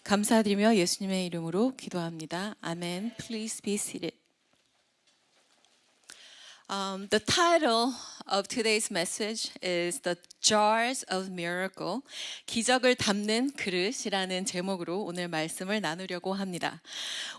감사드리며 예수님의 이름으로 기도합니다. 아멘. Please be seated. The title of today's message is The Jars of Miracle, 기적을 담는 그릇이라는 제목으로 오늘 말씀을 나누려고 합니다.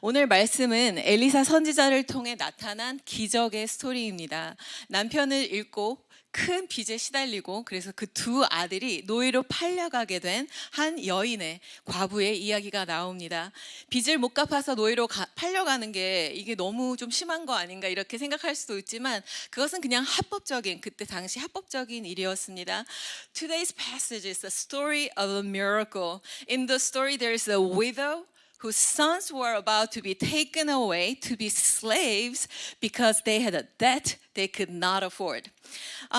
오늘 말씀은 엘리사 선지자를 통해 나타난 기적의 스토리입니다. 남편을 잃고 큰 빚에 시달리고 그래서 그 두 아들이 노예로 팔려가게 된 한 여인의 과부의 이야기가 나옵니다. 빚을 못 갚아서 노예로 팔려가는 게 이게 너무 좀 심한 거 아닌가 이렇게 생각할 수도 있지만 그것은 그냥 합법적인 그때 당시 합법적인 일이었습니다. Today's passage is the story of a miracle. In the story there is a widow whose sons were about to be taken away to be slaves because they had a debt they could not afford.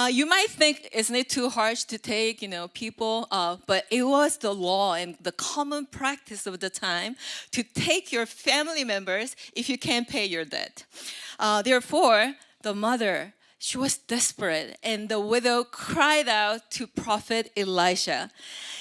You might think, isn't it too harsh to take, people, but it was the law and the common practice of the time to take your family members if you can't pay your debt. Therefore, the mother, she was desperate, and the widow cried out to prophet Elisha.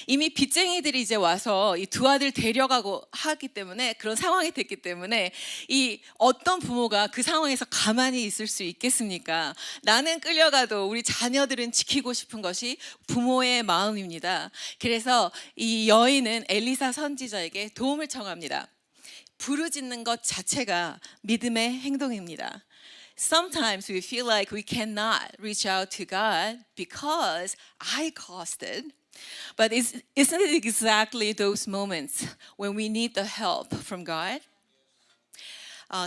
이미 빚쟁이들이 이제 와서 이 두 아들 데려가고 하기 때문에 그런 상황이 됐기 때문에 이 어떤 부모가 그 상황에서 가만히 있을 수 있겠습니까? 나는 끌려가도 우리 자녀들은 지키고 싶은 것이 부모의 마음입니다. 그래서 이 여인은 엘리사 선지자에게 도움을 청합니다. 부르짖는 것 자체가 믿음의 행동입니다. Sometimes we feel like we cannot reach out to God because I caused it. But isn't it exactly those moments when we need the help from God?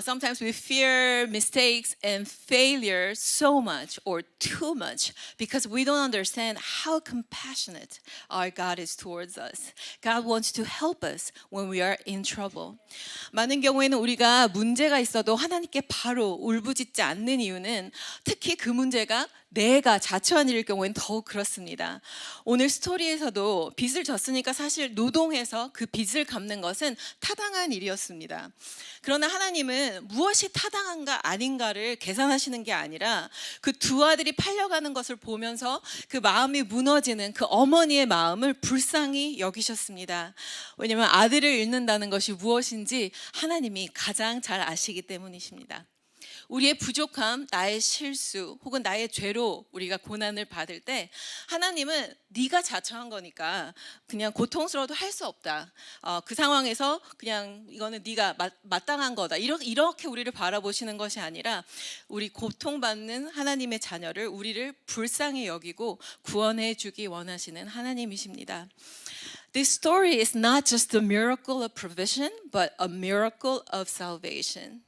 Sometimes we fear mistakes and failure so much or too much because we don't understand how compassionate our God is towards us. God wants to help us when we are in trouble. 많은 경우에는 우리가 문제가 있어도 하나님께 바로 울부짖지 않는 이유는 특히 그 문제가 내가 자처한 일일 경우에는 더욱 그렇습니다. 오늘 스토리에서도 빚을 졌으니까 사실 노동해서 그 빚을 갚는 것은 타당한 일이었습니다. 그러나 하나님은 무엇이 타당한가 아닌가를 계산하시는 게 아니라 그 두 아들이 팔려가는 것을 보면서 그 마음이 무너지는 그 어머니의 마음을 불쌍히 여기셨습니다. 왜냐하면 아들을 잃는다는 것이 무엇인지 하나님이 가장 잘 아시기 때문이십니다. 우리의 부족함, 나의 실수 혹은 나의 죄로 우리가 고난을 받을 때 하나님은 네가 자처한 거니까 그냥 고통스러워도 할 수 없다. 그 상황에서 그냥 이거는 네가 마땅한 거다. 이렇게 우리를 바라보시는 것이 아니라 우리 고통받는 하나님의 자녀를 우리를 불쌍히 여기고 구원해 주기 원하시는 하나님이십니다. This story is not just a miracle of provision, but a miracle of salvation.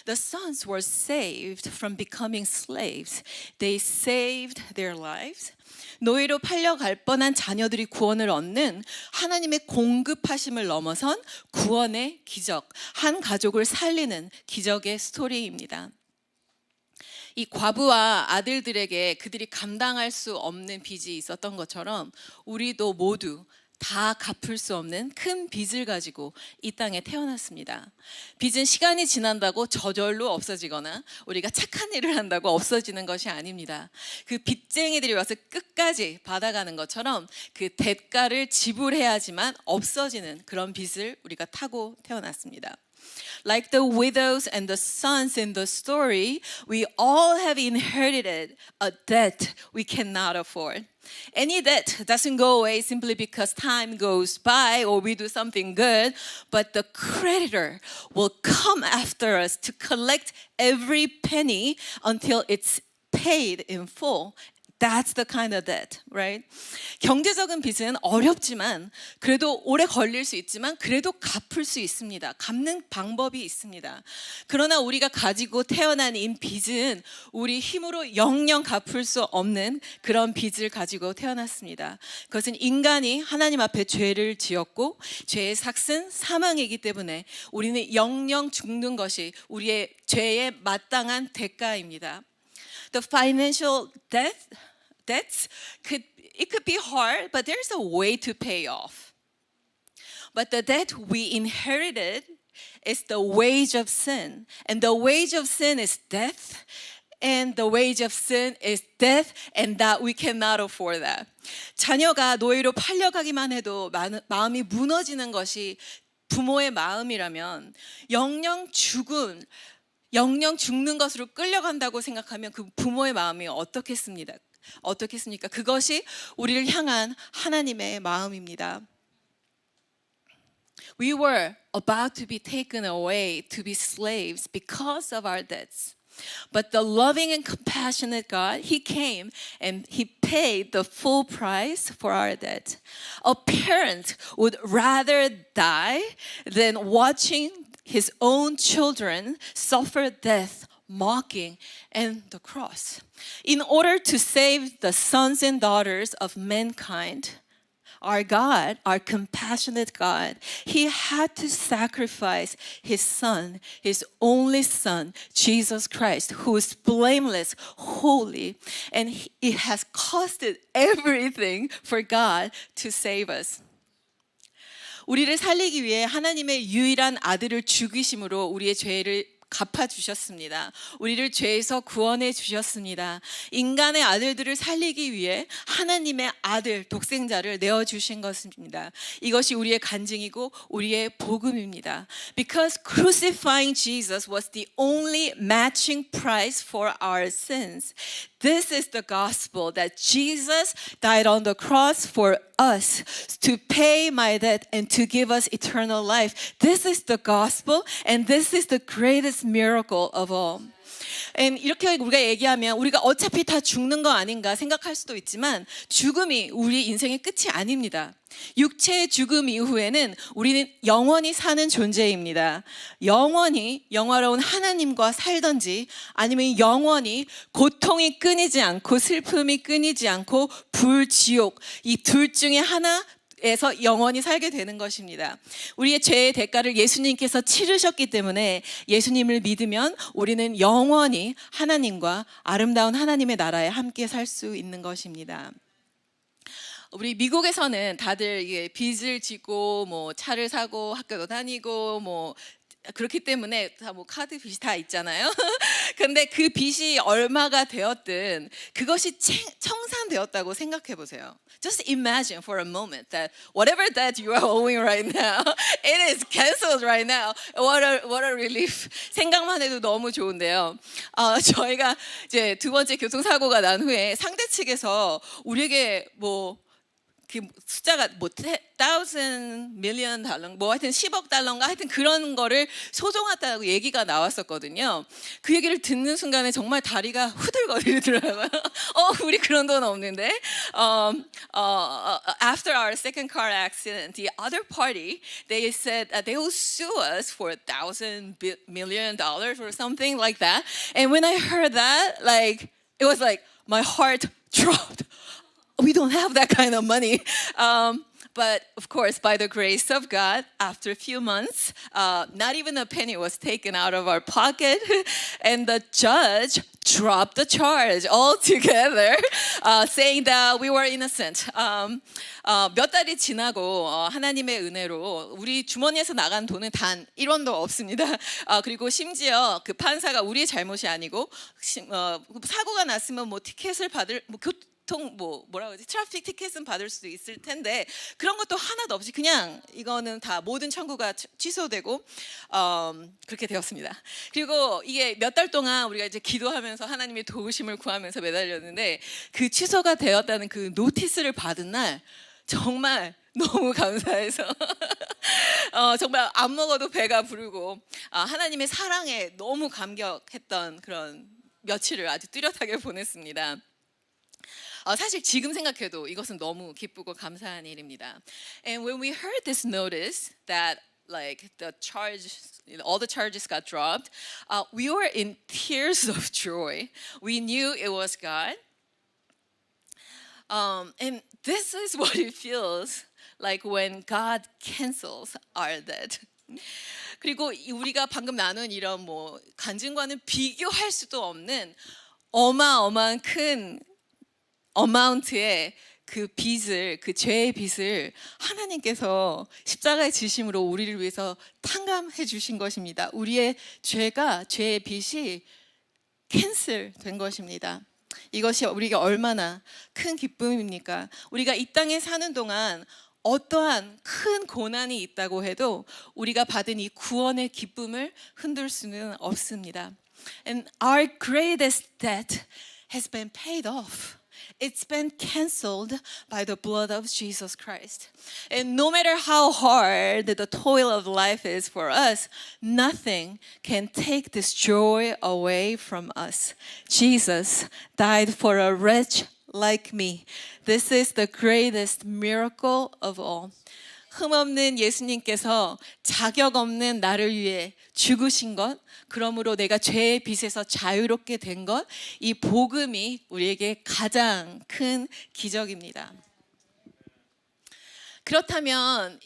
The sons were saved from becoming slaves. They saved their lives. 노예로 팔려갈 뻔한 자녀들이 구원을 얻는 하나님의 공급하심을 넘어선 구원의 기적, 한 가족을 살리는 기적의 스토리입니다. 이 과부와 아들들에게 그들이 감당할 수 없는 빚이 있었던 것처럼 우리도 모두 다 갚을 수 없는 큰 빚을 가지고 이 땅에 태어났습니다. 빚은 시간이 지난다고 저절로 없어지거나 우리가 착한 일을 한다고 없어지는 것이 아닙니다. 그 빚쟁이들이 와서 끝까지 받아가는 것처럼 그 대가를 지불해야지만 없어지는 그런 빚을 우리가 타고 태어났습니다. Like the widows and the sons in the story, we all have inherited a debt we cannot afford. Any debt doesn't go away simply because time goes by or we do something good, but the creditor will come after us to collect every penny until it's paid in full. That's the kind of debt, right? 경제적인 빚은 어렵지만 그래도 오래 걸릴 수 있지만 그래도 갚을 수 있습니다. 갚는 방법이 있습니다. 그러나 우리가 가지고 태어난 이 빚은 우리 힘으로 영영 갚을 수 없는 그런 빚을 가지고 태어났습니다. 그것은 인간이 하나님 앞에 죄를 지었고 죄의 삭은 사망이기 때문에 우리는 영영 죽는 것이 우리의 죄의 마땅한 대가입니다. The financial debts could be hard, but there's a way to pay off. But the debt we inherited is the wage of sin, and the wage of sin is death. And the wage of sin is death, and that we cannot afford that. 자녀가 노예로 팔려가기만 해도 마음이 무너지는 것이 부모의 마음이라면 영영 죽는 것으로 끌려간다고 생각하면 그 부모의 마음이 어떻겠습니까? 그것이 우리를 향한 하나님의 마음입니다. We were about to be taken away to be slaves because of our debts. But the loving and compassionate God, He came and He paid the full price for our debt. A parent would rather die than watching his own children suffer death, mocking, and the cross. In order to save the sons and daughters of mankind, our God, our compassionate God, He had to sacrifice His Son, His only Son, Jesus Christ, who is blameless, holy, and it has costed everything for God to save us. 우리를 살리기 위해 하나님의 유일한 아들을 죽이심으로 우리의 죄를 갚아주셨습니다. 우리를 죄에서 구원해 주셨습니다. 인간의 아들들을 살리기 위해 하나님의 아들, 독생자를 내어주신 것입니다. 이것이 우리의 간증이고 우리의 복음입니다. Because crucifying Jesus was the only matching price for our sins. This is the gospel that Jesus died on the cross for us to pay my debt and to give us eternal life. This is the gospel and this is the greatest miracle of all. And 이렇게 우리가 얘기하면 우리가 어차피 다 죽는 거 아닌가 생각할 수도 있지만 죽음이 우리 인생의 끝이 아닙니다. 육체의 죽음 이후에는 우리는 영원히 사는 존재입니다. 영원히 영화로운 하나님과 살든지 아니면 영원히 고통이 끊이지 않고 슬픔이 끊이지 않고 불지옥 이 둘 중에 하나에서 영원히 살게 되는 것입니다. 우리의 죄의 대가를 예수님께서 치르셨기 때문에 예수님을 믿으면 우리는 영원히 하나님과 아름다운 하나님의 나라에 함께 살 수 있는 것입니다. 우리 미국에서는 다들 이게 빚을 지고 뭐 차를 사고 학교도 다니고 뭐 그렇기 때문에 다 뭐 카드 빚이 다 있잖아요. 근데 그 빚이 얼마가 되었든 그것이 청산되었다고 생각해 보세요. Just imagine for a moment that whatever debt you are owing right now, it is canceled right now. What a relief. 생각만 해도 너무 좋은데요. 저희가 이제 두 번째 교통사고가 난 후에 상대 측에서 우리에게 그 숫자가 $1,000 million 뭐 하여튼 10억 달러인가 하여튼 그런 거를 소송했다고 얘기가 나왔었거든요. 그 얘기를 듣는 순간에 정말 다리가 후들거리더라고요. 우리 그런 돈 없는데. After our second car accident, the other party they said that they will sue us for $1,000 million or something like that. And when I heard that, it was like my heart dropped. We don't have that kind of money. But of course, by the grace of God, after a few months, not even a penny was taken out of our pocket. And the judge dropped the charge altogether, saying that we were innocent. 몇 달이 지나고 하나님의 은혜로 우리 주머니에서 나간 돈은 단 1원도 없습니다. 그리고 심지어 그 판사가 우리의 잘못이 아니고 사고가 났으면 티켓을 받을 뭐라고 하지? 트래픽 티켓은 받을 수도 있을 텐데 그런 것도 하나도 없이 그냥 이거는 다 모든 청구가 취소되고 그렇게 되었습니다. 그리고 이게 몇 달 동안 우리가 이제 기도하면서 하나님의 도우심을 구하면서 매달렸는데 그 취소가 되었다는 그 노티스를 받은 날 정말 너무 감사해서 정말 안 먹어도 배가 부르고 하나님의 사랑에 너무 감격했던 그런 며칠을 아주 뚜렷하게 보냈습니다. 사실 지금 생각해도 이것은 너무 기쁘고 감사한 일입니다. And when we heard this notice that all the charges got dropped, we were in tears of joy. We knew it was God. And this is what it feels like when God cancels our debt. 그리고 우리가 방금 나눈 이런 간증과는 비교할 수도 없는 어마어마한 큰 어마운트의 그 빚을, 그 죄의 빚을 하나님께서 십자가의 지심으로 우리를 위해서 탕감해 주신 것입니다. 우리의 죄의 빚이 캔슬된 것입니다. 이것이 우리가 얼마나 큰 기쁨입니까? 우리가 이 땅에 사는 동안 어떠한 큰 고난이 있다고 해도 우리가 받은 이 구원의 기쁨을 흔들 수는 없습니다. And our greatest debt has been paid off. It's been canceled by the blood of Jesus Christ. And no matter how hard the toil of life is for us, nothing can take this joy away from us. Jesus died for a wretch like me. This is the greatest miracle of all. 흠없는 예수님께서 자격 없는 나를 위해 죽으신 것, 그러므로 내가 죄의 빚에서 자유롭게 된 것, 이 복음이 우리에게 가장 큰 기적입니다. 그렇다면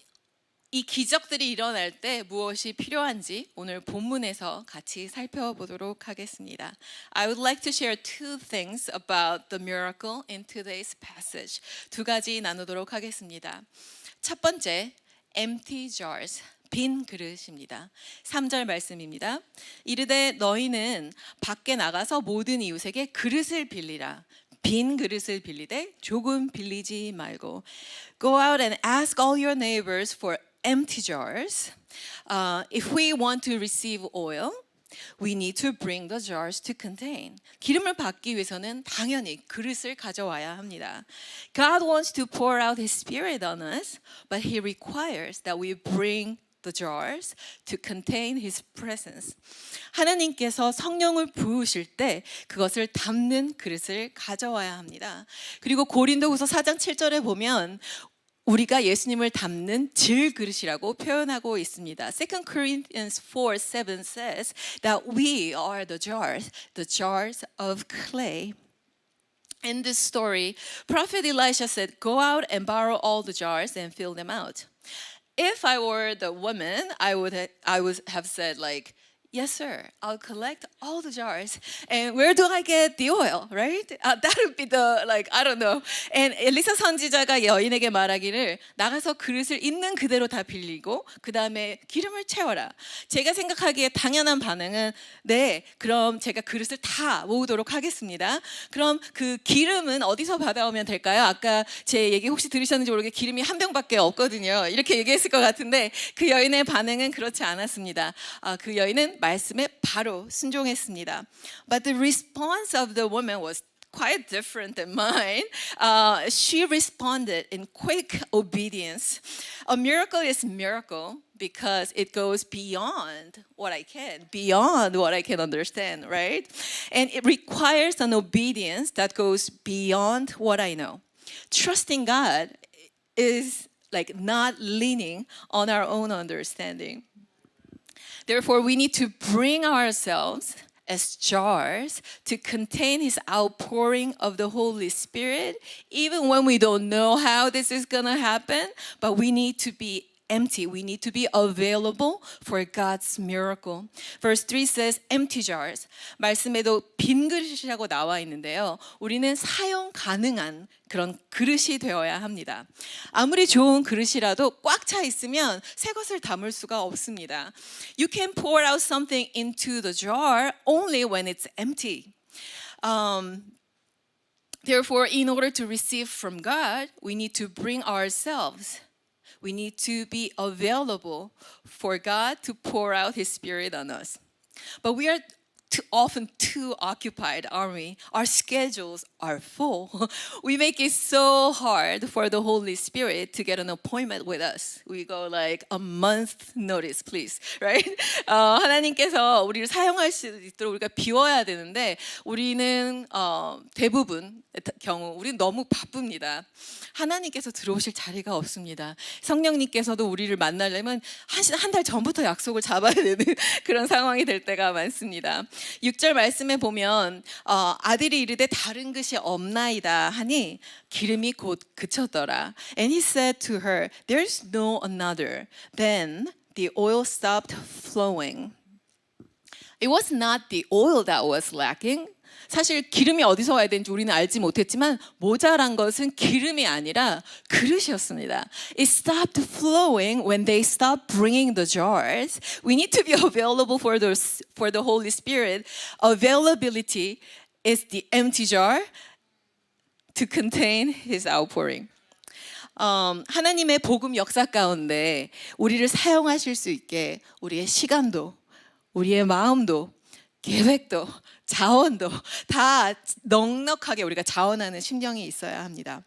이 기적들이 일어날 때 무엇이 필요한지 오늘 본문에서 같이 살펴보도록 하겠습니다. I would like to share two things about the miracle in today's passage. 두 가지 나누도록 하겠습니다. 첫 번째, empty jars, 빈 그릇입니다. 3절 말씀입니다. 이르되 너희는 밖에 나가서 모든 이웃에게 그릇을 빌리라. 빈 그릇을 빌리되 조금 빌리지 말고. Go out and ask all your neighbors for empty jars. If we want to receive oil, we need to bring the jars to contain. 기름을 받기 위해서는 당연히 그릇을 가져와야 합니다. God wants to pour out His Spirit on us, but He requires that we bring the jars to contain His presence. 하나님께서 성령을 부으실 때 그것을 담는 그릇을 가져와야 합니다. 그리고 고린도후서 4장 7절에 보면 우리가 예수님을 담는 질 그릇이라고 표현하고 있습니다. 2 Corinthians 4:7 says that we are the jars of clay. In this story, Prophet Elisha said, "Go out and borrow all the jars and fill them out." If I were the woman, I would have said like, "Yes, sir. I'll collect all the jars. And where do I get the oil?" Right? That would be the I don't know. And 엘리사 선지자가 여인에게 말하기를 나가서 그릇을 있는 그대로 다 빌리고 그 다음에 기름을 채워라. 제가 생각하기에 당연한 반응은 네, 그럼 제가 그릇을 다 모으도록 하겠습니다. 그럼 그 기름은 어디서 받아오면 될까요? 아까 제 얘기 혹시 들으셨는지 모르게 기름이 한 병밖에 없거든요. 이렇게 얘기했을 것 같은데 그 여인의 반응은 그렇지 않았습니다. 그 여인은 말씀에 바로 순종했습니다. But the response of the woman was quite different than mine. She responded in quick obedience. A miracle is a miracle because it goes beyond what I can understand, right? And it requires an obedience that goes beyond what I know. Trusting God is like not leaning on our own understanding. Therefore, we need to bring ourselves as jars to contain His outpouring of the Holy Spirit, even when we don't know how this is going to happen, but we need to be empty. We need to be available for God's miracle. Verse 3 says empty jars. 말씀에도 빈 그릇이라고 나와 있는데요. 우리는 사용 가능한 그런 그릇이 되어야 합니다. 아무리 좋은 그릇이라도 꽉 차 있으면 새 것을 담을 수가 없습니다. You can pour out something into the jar only when it's empty. Therefore, in order to receive from God, we need to bring ourselves. We need to be available for God to pour out His Spirit on us. But we are often too occupied, aren't we? Our schedules are full. We make it so hard for the Holy Spirit to get an appointment with us. We go like a month notice, please, right? 하나님께서 우리를 사용할 수 있도록 우리가 비워야 되는데 우리는 대부분 경우 우리는 너무 바쁩니다. 하나님께서 들어오실 자리가 없습니다. 성령님께서도 우리를 만나려면 한 달 전부터 약속을 잡아야 되는 그런 상황이 될 때가 많습니다. 6절 말씀에 보면 아들이 이르되 다른 것이 없나이다 하니 기름이 곧 그쳤더라. And he said to her, "There's no another." Then the oil stopped flowing. It was not the oil that was lacking, 사실 기름이 어디서 와야 되는지 우리는 알지 못했지만 모자란 것은 기름이 아니라 그릇이었습니다. It stopped flowing when they stopped bringing the jars. We need to be available for the Holy Spirit. Availability is the empty jar to contain His outpouring. 하나님의 복음 역사 가운데 우리를 사용하실 수 있게 우리의 시간도, 우리의 마음도, 계획도, 자원도 다 넉넉하게 우리가 자원하는 심령이 있어야 합니다.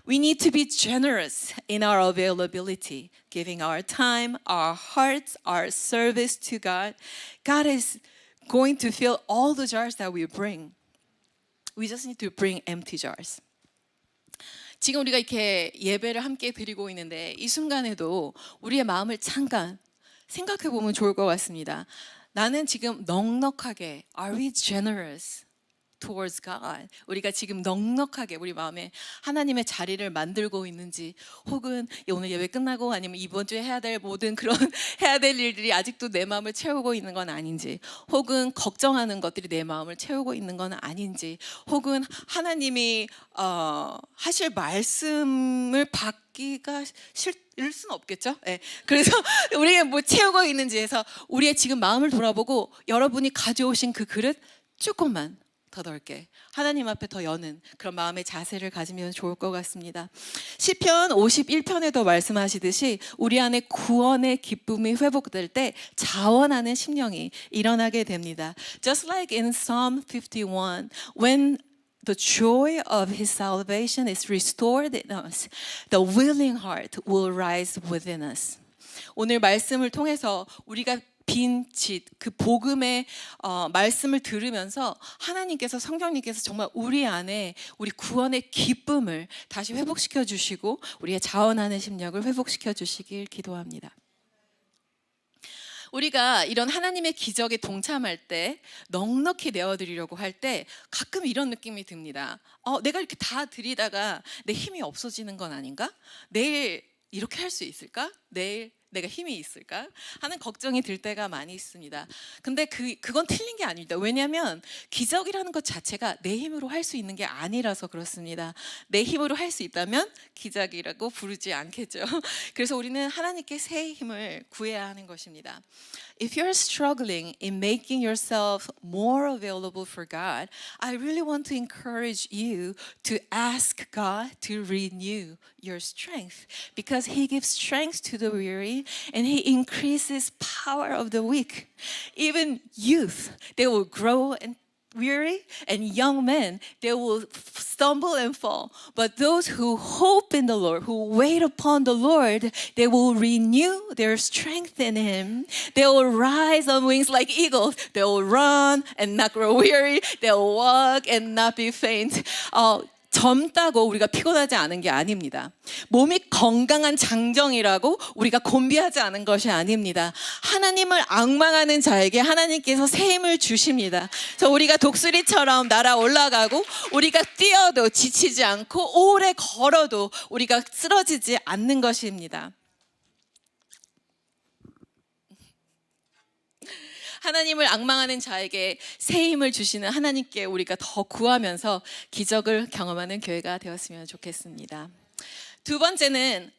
We need to be generous in our availability, giving our time, our hearts, our service to God. God is going to fill all the jars that we bring. We just need to bring empty jars. 지금 우리가 이렇게 예배를 함께 드리고 있는데 이 순간에도 우리의 마음을 잠깐 생각해 보면 좋을 것 같습니다. 나는 지금 넉넉하게, are we generous towards God? 우리가 지금 넉넉하게 우리 마음에 하나님의 자리를 만들고 있는지, 혹은 오늘 예배 끝나고 아니면 이번 주에 해야 될 모든 그런 해야 될 일들이 아직도 내 마음을 채우고 있는 건 아닌지, 혹은 걱정하는 것들이 내 마음을 채우고 있는 건 아닌지, 혹은 하나님이 하실 말씀을 받기가 싫을 수는 없겠죠. 네. 그래서 우리가 뭐 채우고 있는지 해서 우리의 지금 마음을 돌아보고 여러분이 가져오신 그 그릇 조금만 더 넓게 하나님 앞에 더 여는 그런 마음의 자세를 가지면 좋을 것 같습니다. 시편 51편에도 말씀하시듯이 우리 안에 구원의 기쁨이 회복될 때 자원하는 심령이 일어나게 됩니다. Just like in Psalm 51, when the joy of His salvation is restored in us, the willing heart will rise within us. 오늘 말씀을 통해서 우리가 빈짓, 그 복음의 말씀을 들으면서 하나님께서, 성령님께서 정말 우리 안에 우리 구원의 기쁨을 다시 회복시켜 주시고 우리의 자원하는 심령을 회복시켜 주시길 기도합니다. 우리가 이런 하나님의 기적에 동참할 때, 넉넉히 내어드리려고 할 때 가끔 이런 느낌이 듭니다. 내가 이렇게 다 드리다가 내 힘이 없어지는 건 아닌가? 내일 이렇게 할 수 있을까? 내일 내가 힘이 있을까? 하는 걱정이 들 때가 많이 있습니다. 근데 그건 틀린 게 아닙니다. 왜냐하면 기적이라는 것 자체가 내 힘으로 할 수 있는 게 아니라서 그렇습니다. 내 힘으로 할 수 있다면 기적이라고 부르지 않겠죠. 그래서 우리는 하나님께 새 힘을 구해야 하는 것입니다. If you're struggling in making yourself more available for God, I really want to encourage you to ask God to renew your strength, because He gives strength to the weary and He increases power of the weak. Even youth, they will grow and weary, and young men, they will stumble and fall. But those who hope in the Lord, who wait upon the Lord, they will renew their strength in Him. They will rise on wings like eagles. They will run and not grow weary. They will walk and not be faint. 젊다고 우리가 피곤하지 않은 게 아닙니다. 몸이 건강한 장정이라고 우리가 곤비하지 않은 것이 아닙니다. 하나님을 앙망하는 자에게 하나님께서 새 힘을 주십니다. 그래서 우리가 독수리처럼 날아 올라가고, 우리가 뛰어도 지치지 않고, 오래 걸어도 우리가 쓰러지지 않는 것입니다. 하나님을 앙망하는 자에게 새 힘을 주시는 하나님께 우리가 더 구하면서 기적을 경험하는 교회가 되었으면 좋겠습니다. 두 번째는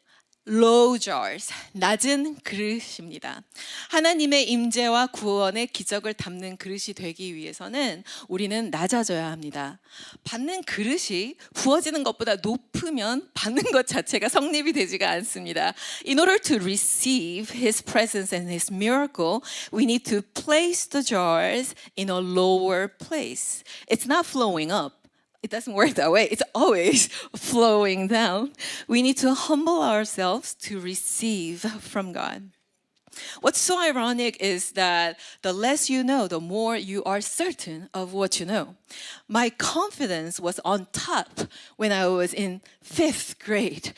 low jars, 낮은 그릇입니다. 하나님의 임재와 구원의 기적을 담는 그릇이 되기 위해서는 우리는 낮아져야 합니다. 받는 그릇이 부어지는 것보다 높으면 받는 것 자체가 성립이 되지가 않습니다. In order to receive His presence and His miracle, we need to place the jars in a lower place. It's not flowing up. It doesn't work that way. It's always flowing down. We need to humble ourselves to receive from God. What's so ironic is that the less you know, the more you are certain of what you know. My confidence was on top when I was in 5th grade.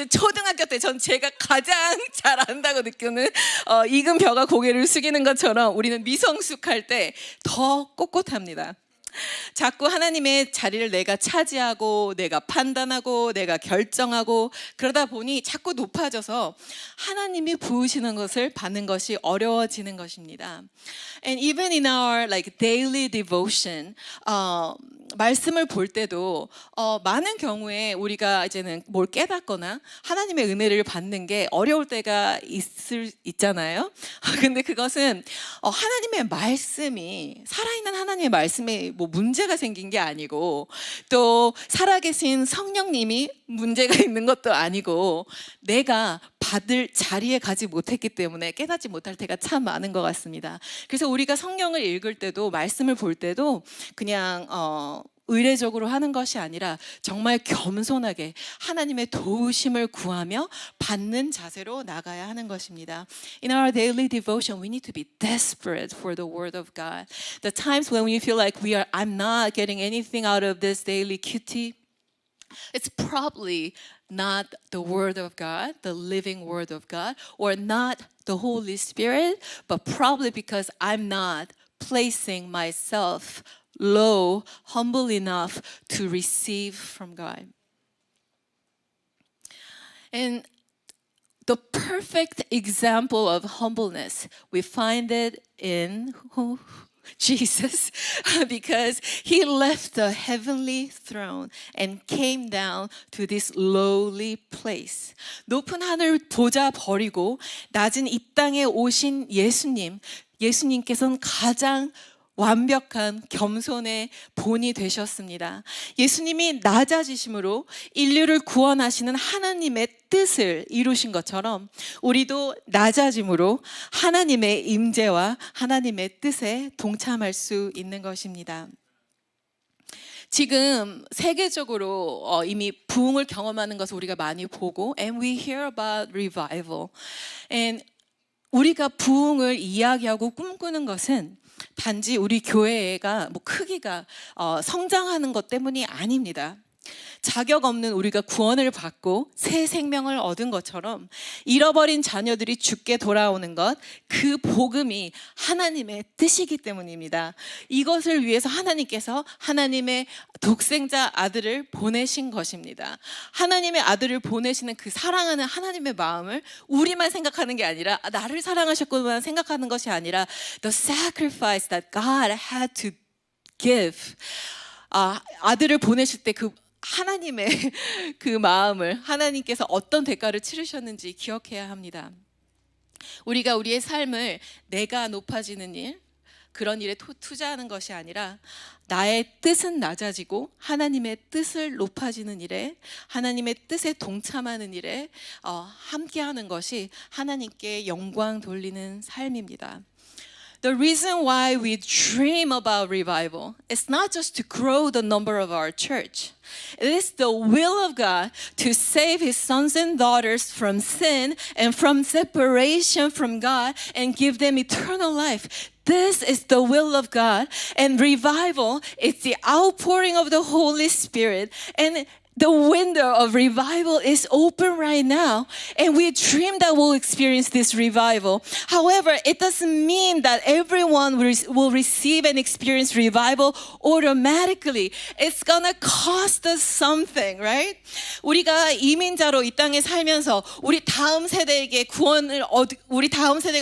초등학교 때 전 제가 가장 잘 안다고 느끼는 익은 벼가 고개를 숙이는 것처럼 우리는 미성숙할 때 더 꼿꼿합니다. 자꾸 하나님의 자리를 내가 차지하고 내가 판단하고 내가 결정하고 그러다 보니 자꾸 높아져서 하나님이 부으시는 것을 받는 것이 어려워지는 것입니다. And even in our like daily devotion, 말씀을 볼 때도 많은 경우에 우리가 이제는 뭘 깨닫거나 하나님의 은혜를 받는 게 어려울 때가 있잖아요. 근데 그것은 하나님의 말씀이 살아있는 하나님의 말씀에 뭐 문제가 생긴 게 아니고 또 살아계신 성령님이 문제가 있는 것도 아니고 내가 받을 자리에 가지 못했기 때문에 깨닫지 못할 때가 참 많은 것 같습니다. 그래서 우리가 성경을 읽을 때도 말씀을 볼 때도 그냥 의례적으로 하는 것이 아니라 정말 겸손하게 하나님의 도우심을 구하며 받는 자세로 나가야 하는 것입니다. In our daily devotion, we need to be desperate for the word of God. The times when we feel like I'm not getting anything out of this daily QT, it's probably not the word of God, the living word of God, or not the Holy Spirit, but probably because I'm not placing myself low, humble enough to receive from God. And the perfect example of humbleness, we find it in Jesus, because he left the heavenly throne and came down to this lowly place. 높은 하늘 보좌 버리고 낮은 이 땅에 오신 예수님께서는 가장 완벽한 겸손의 본이 되셨습니다. 예수님이 낮아지심으로 인류를 구원하시는 하나님의 뜻을 이루신 것처럼 우리도 낮아짐으로 하나님의 임재와 하나님의 뜻에 동참할 수 있는 것입니다. 지금 세계적으로 이미 부흥을 경험하는 것을 우리가 많이 보고 and we hear about revival. And 우리가 부흥을 이야기하고 꿈꾸는 것은 단지 우리 교회가 뭐 크기가 성장하는 것 때문이 아닙니다. 자격 없는 우리가 구원을 받고 새 생명을 얻은 것처럼 잃어버린 자녀들이 주께 돌아오는 것, 그 복음이 하나님의 뜻이기 때문입니다. 이것을 위해서 하나님께서 하나님의 독생자 아들을 보내신 것입니다. 하나님의 아들을 보내시는 그 사랑하는 하나님의 마음을 우리만 생각하는 게 아니라 나를 사랑하셨구나 생각하는 것이 아니라 the sacrifice that God had to give. 아들을 보내실 때 그 하나님의 그 마음을 하나님께서 어떤 대가를 치르셨는지 기억해야 합니다. 우리가 우리의 삶을 내가 높아지는 일, 그런 일에 투자하는 것이 아니라 나의 뜻은 낮아지고 하나님의 뜻을 높아지는 일에, 하나님의 뜻에 동참하는 일에 함께하는 것이 하나님께 영광 돌리는 삶입니다. The reason why we dream about revival is not just to grow the number of our church. It is the will of God to save His sons and daughters from sin and from separation from God and give them eternal life. This is the will of God. And revival is the outpouring of the Holy Spirit. And the window of revival is open right now, and we dream that we'll experience this revival. However, it doesn't mean that everyone will receive and experience revival automatically. It's gonna cost us something, right? 우리가 이민자로 이 땅에 살면서 우리 다음 세대가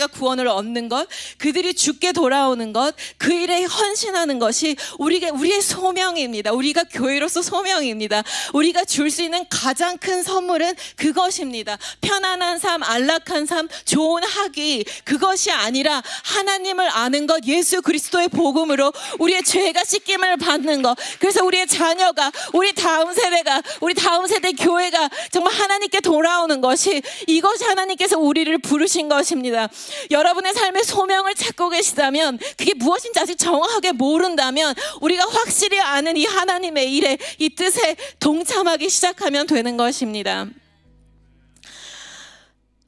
구원을 얻는 것, 그들이 주께 돌아오는 것, 그 일에 헌신하는 것이 우리의 소명입니다. 우리가 교회로서 소명입니다. 우리가 줄 수 있는 가장 큰 선물은 그것입니다. 편안한 삶, 안락한 삶, 좋은 학위, 그것이 아니라 하나님을 아는 것, 예수 그리스도의 복음으로 우리의 죄가 씻김을 받는 것. 그래서 우리의 자녀가, 우리 다음 세대 교회가 정말 하나님께 돌아오는 것이, 이것이 하나님께서 우리를 부르신 것입니다. 여러분의 삶의 소명을 찾고 계시다면, 그게 무엇인지 아직 정확하게 모른다면 우리가 확실히 아는 이 하나님의 일에, 이 뜻에 동참하기 시작하면 되는 것입니다.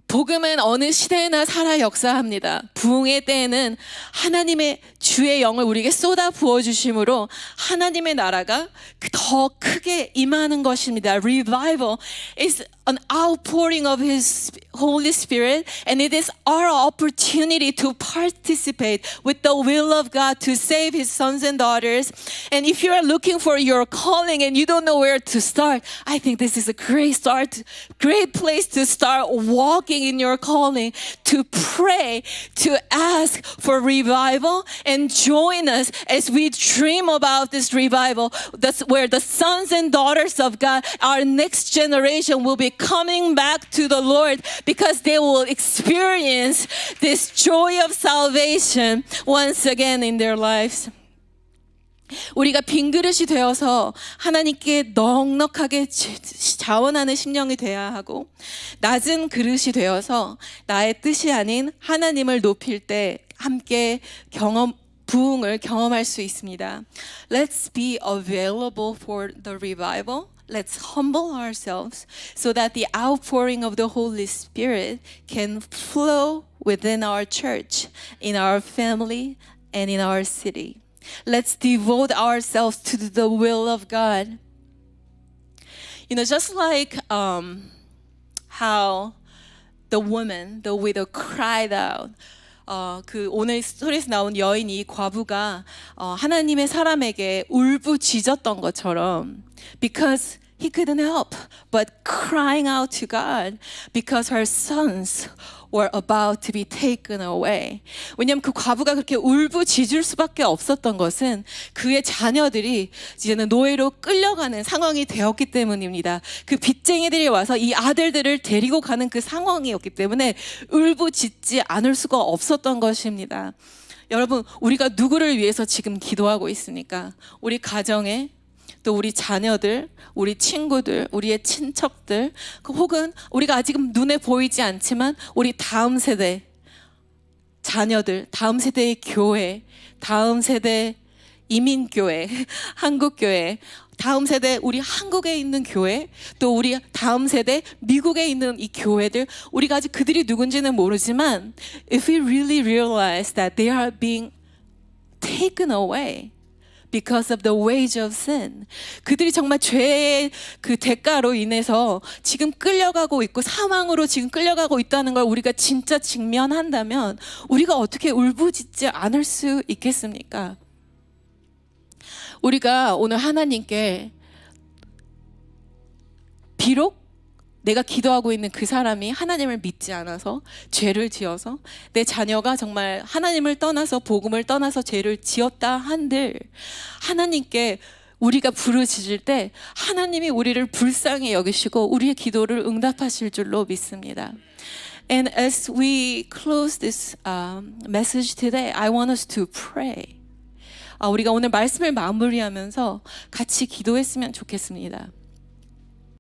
복음은 어느 시대에나 살아 역사합니다. 부흥의 때에는 하나님의 주의 영을 우리에게 쏟아 부어 주심으로 하나님의 나라가 더 크게 임하는 것입니다. Revival is an outpouring of His Holy Spirit, and it is our opportunity to participate with the will of God to save His sons and daughters. And if you are looking for your calling and you don't know where to start, I think this is a great place to start walking in your calling, to pray, to ask for revival, and join us as we dream about this revival. That's where the sons and daughters of God, our next generation, will be coming back to the Lord because they will experience this joy of salvation once again in their lives. 우리가 빈 그릇이 되어서 하나님께 넉넉하게 자원하는 심령이 되어야 하고, 낮은 그릇이 되어서 나의 뜻이 아닌 하나님을 높일 때 함께 부흥을 경험할 수 있습니다. Let's be available for the revival. Let's humble ourselves so that the outpouring of the Holy Spirit can flow within our church, in our family, and in our city. Let's devote ourselves to the will of God. You know, just like how the widow cried out. 오늘 스토리에서 나온 여인이 과부가 하나님의 사람에게 울부짖었던 것처럼, because he couldn't help but crying out to God because her sons were about to be taken away. 왜냐하면 그 과부가 그렇게 울부짖을 수밖에 없었던 것은 그의 자녀들이 이제는 노예로 끌려가는 상황이 되었기 때문입니다. 그 빚쟁이들이 와서 이 아들들을 데리고 가는 그 상황이었기 때문에 울부짖지 않을 수가 없었던 것입니다. 여러분, 우리가 누구를 위해서 지금 기도하고 있습니까? 우리 가정에, 또 우리 자녀들, 우리 친구들, 우리의 친척들, 혹은 우리가 아직 눈에 보이지 않지만 우리 다음 세대 자녀들, 다음 세대의 교회, 다음 세대 이민교회, 한국교회, 다음 세대 우리 한국에 있는 교회, 또 우리 다음 세대 미국에 있는 이 교회들, 우리가 아직 그들이 누군지는 모르지만 if we really realize that they are being taken away because of the wage of sin, 그들이 정말 죄의 그 대가로 인해서 지금 끌려가고 있고 사망으로 지금 끌려가고 있다는 걸 우리가 진짜 직면한다면 우리가 어떻게 울부짖지 않을 수 있겠습니까? 우리가 오늘 하나님께 비록 내가 기도하고 있는 그 사람이 하나님을 믿지 않아서 죄를 지어서 내 자녀가 정말 하나님을 떠나서 복음을 떠나서 죄를 지었다 한들 하나님께 우리가 부르짖을 때 하나님이 우리를 불쌍히 여기시고 우리의 기도를 응답하실 줄로 믿습니다. And as we close this message today, I want us to pray. 우리가 오늘 말씀을 마무리하면서 같이 기도했으면 좋겠습니다.